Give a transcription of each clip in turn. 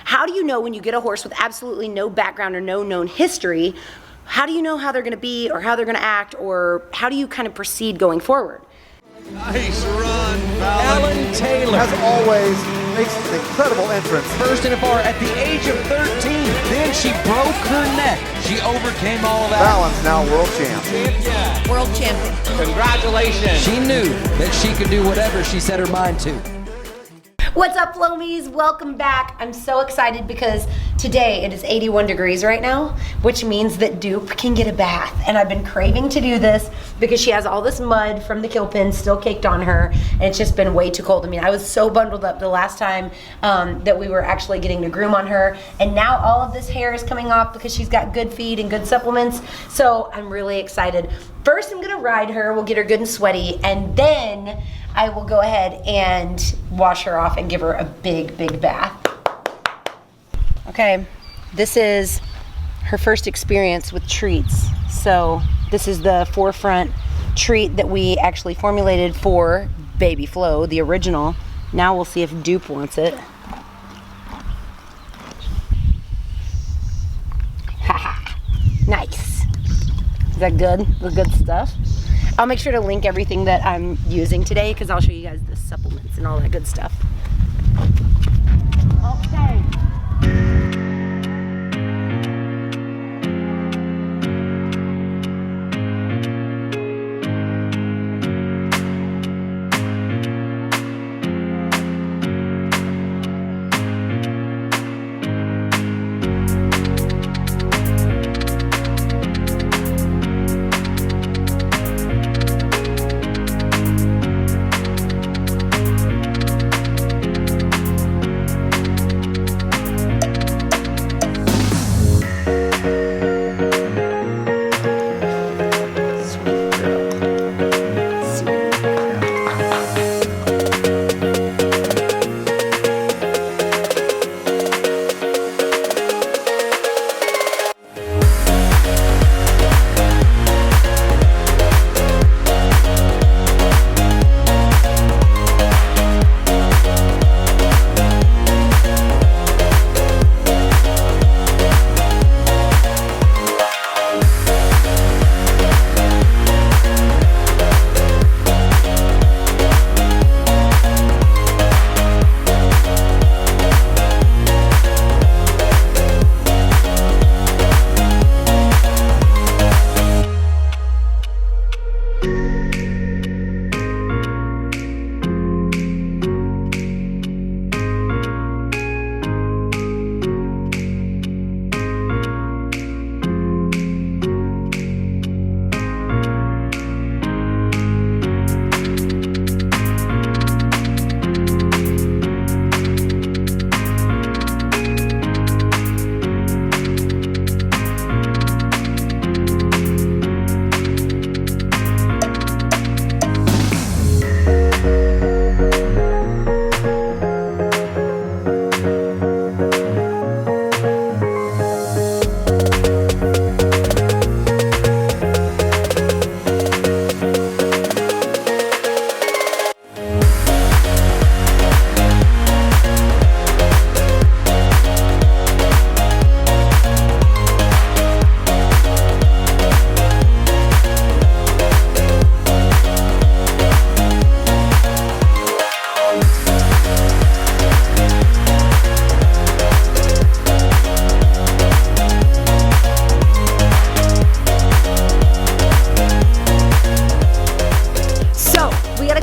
how do you know when you get a horse with absolutely no background or no known history, how do you know how they're going to be or how they're going to act, or how do you kind of proceed going forward? Nice run, Fallon. Taylor, as always, makes an incredible entrance. first in a bar at the age of 13. Then she broke her neck. She overcame all of that. Fallon's now world champ. World champion. Congratulations. She knew that she could do whatever she set her mind to. What's up, Flomies? Welcome back. I'm so excited because today it is 81 degrees right now, which means that Dupe can get a bath. And I've been craving to do this because she has all this mud from the kill pin still caked on her, and it's just been way too cold. I mean, I was so bundled up the last time that we were actually getting to groom on her, and now all of this hair is coming off because she's got good feed and good supplements. So I'm really excited. First, I'm gonna ride her. We'll get her good and sweaty, and then I will go ahead and wash her off and give her a big, big bath. Okay, this is her first experience with treats. So this is the forefront treat that we actually formulated for BABYFLO, the original. Now we'll see if Dupe wants it. Haha, nice. Is that good? The good stuff? I'll make sure to link everything that I'm using today because I'll show you guys the supplements and all that good stuff. Okay.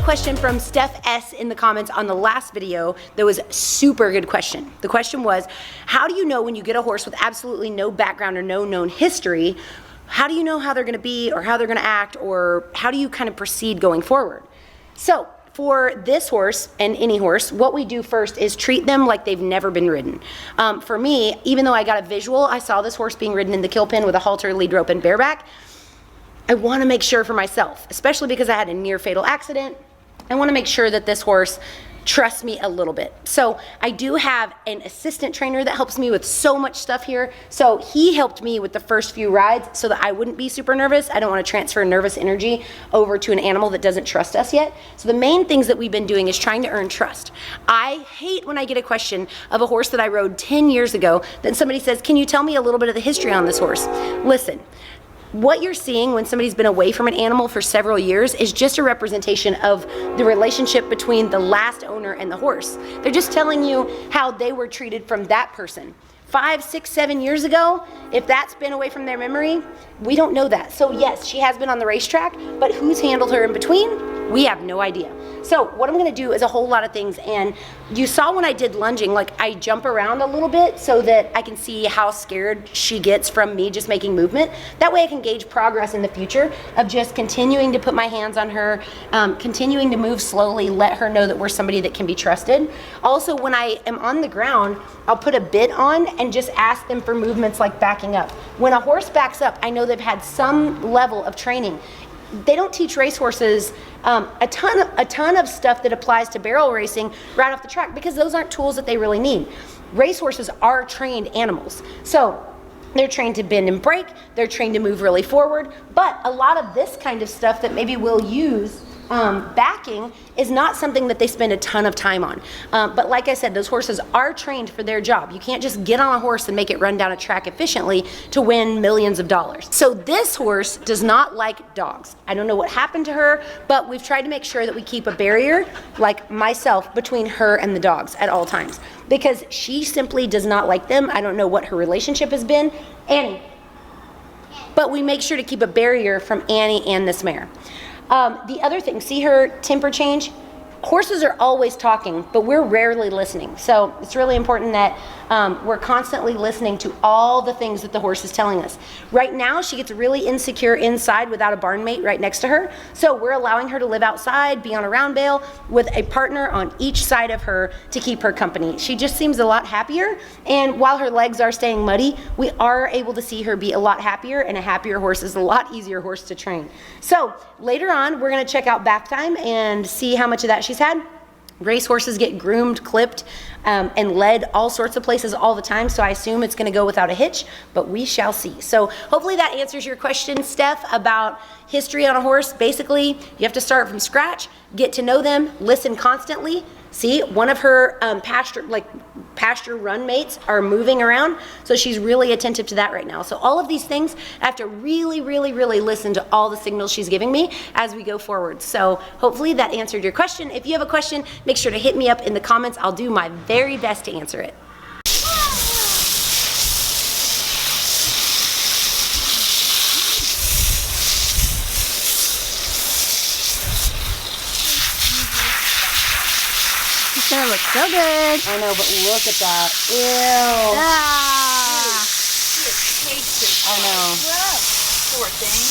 Question from Steph S in the comments on the last video that was a super good question. The question was, how do you know when you get a horse with absolutely no background or no known history, how do you know how they're gonna be or how they're gonna act, or how do you kind of proceed going forward? So for this horse and any horse, what we do first is treat them like they've never been ridden. For me, even though I got a visual, I saw this horse being ridden in the kill pen with a halter, lead rope, and bareback. I want to make sure for myself, especially because I had a near fatal accident. I want to make sure that this horse trust me a little bit. So I do have an assistant trainer that helps me with so much stuff here. So he helped me with the first few rides so that I wouldn't be super nervous. I don't want to transfer nervous energy over to an animal that doesn't trust us yet. So the main things that we've been doing is trying to earn trust. I hate when I get a question of a horse that I rode 10 years ago, then somebody says, can you tell me a little bit of the history on this horse? Listen. What you're seeing when somebody's been away from an animal for several years is just a representation of the relationship between the last owner and the horse. They're just telling you how they were treated from that person. 5, 6, 7 years ago, if that's been away from their memory, we don't know that. So yes, she has been on the racetrack, but who's handled her in between? We have no idea. So what I'm gonna do is a whole lot of things, and you saw when I did lunging, like I jump around a little bit so that I can see how scared she gets from me just making movement. That way I can gauge progress in the future of just continuing to put my hands on her, continuing to move slowly, let her know that we're somebody that can be trusted. Also, when I am on the ground, I'll put a bit on and just ask them for movements like backing up. When a horse backs up, I know they've had some level of training. They don't teach racehorses a ton of stuff that applies to barrel racing right off the track because those aren't tools that they really need. Racehorses are trained animals. So they're trained to bend and break, they're trained to move really forward, but a lot of this kind of stuff that maybe we'll use backing is not something that they spend a ton of time on. But like I said, those horses are trained for their job. You can't just get on a horse and make it run down a track efficiently to win millions of dollars. So this horse does not like dogs. I don't know what happened to her, but we've tried to make sure that we keep a barrier, like myself, between her and the dogs at all times because she simply does not like them. I don't know what her relationship has been. Annie. But we make sure to keep a barrier from Annie and this mare. The other thing, see her temper change? Horses are always talking, but we're rarely listening. So it's really important that we're constantly listening to all the things that the horse is telling us. Right now, she gets really insecure inside without a barn mate right next to her. So we're allowing her to live outside, be on a round bale with a partner on each side of her to keep her company. She just seems a lot happier. And while her legs are staying muddy, we are able to see her be a lot happier, and a happier horse is a lot easier horse to train. So later on, we're gonna check out back time and see how much of that she's had. Race horses get groomed, clipped, and led all sorts of places all the time, so I assume it's going to go without a hitch, but we shall see. So hopefully that answers your question, Steph, about history on a horse. Basically, you have to start from scratch, get to know them, listen constantly. See, one of her pasture run mates are moving around, so she's really attentive to that right now. So all of these things, I have to really, really, really listen to all the signals she's giving me as we go forward. So hopefully that answered your question. If you have a question, make sure to hit me up in the comments. I'll do my very best to answer it. It's gonna look so good. I know, but look at that. Ew. Ah. I know. Poor thing.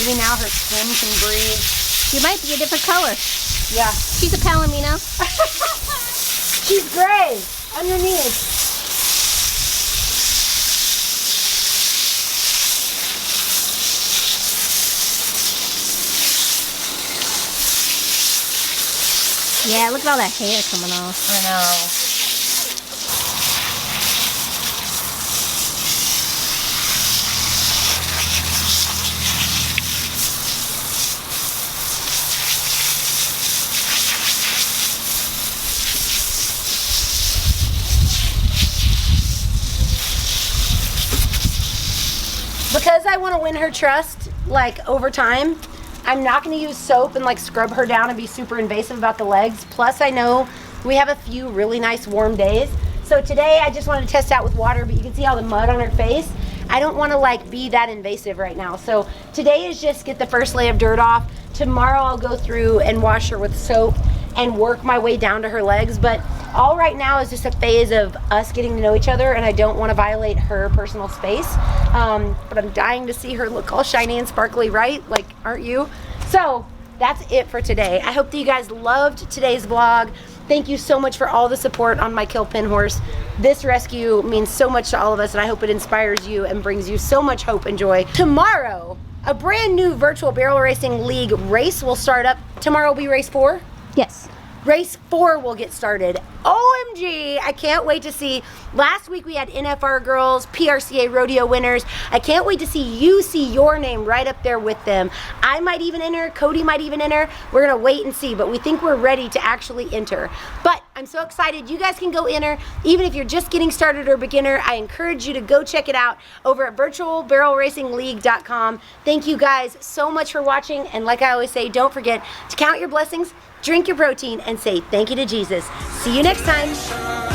Maybe now her skin can breathe. She might be a different color. Yeah. She's a Palomino. She's gray underneath. Yeah, look at all that hair coming off. I know. Because I want to win her trust, like, over time, I'm not going to use soap and like scrub her down and be super invasive about the legs. Plus, I know we have a few really nice warm days. So today I just wanted to test out with water, but you can see all the mud on her face. I don't want to like be that invasive right now. So today is just get the first layer of dirt off. Tomorrow I'll go through and wash her with soap and work my way down to her legs. But all right now is just a phase of us getting to know each other, and I don't want to violate her personal space. But I'm dying to see her look all shiny and sparkly, right? Like, aren't you? So that's it for today. I hope that you guys loved today's vlog. Thank you so much for all the support on my kill pin horse. This rescue means so much to all of us, and I hope it inspires you and brings you so much hope and joy. Tomorrow, a brand new virtual barrel racing league race will start up. Tomorrow will be race 4. Yes. Race 4 will get started. OMG, I can't wait to see. Last week we had NFR girls, PRCA rodeo winners. I can't wait to see you see your name right up there with them. I might even enter, Cody might even enter. We're gonna wait and see, but we think we're ready to actually enter. But I'm so excited. You guys can go enter. Even if you're just getting started or beginner, I encourage you to go check it out over at virtualbarrelracingleague.com. Thank you guys so much for watching. And like I always say, don't forget to count your blessings, drink your protein, and say thank you to Jesus. See you next time.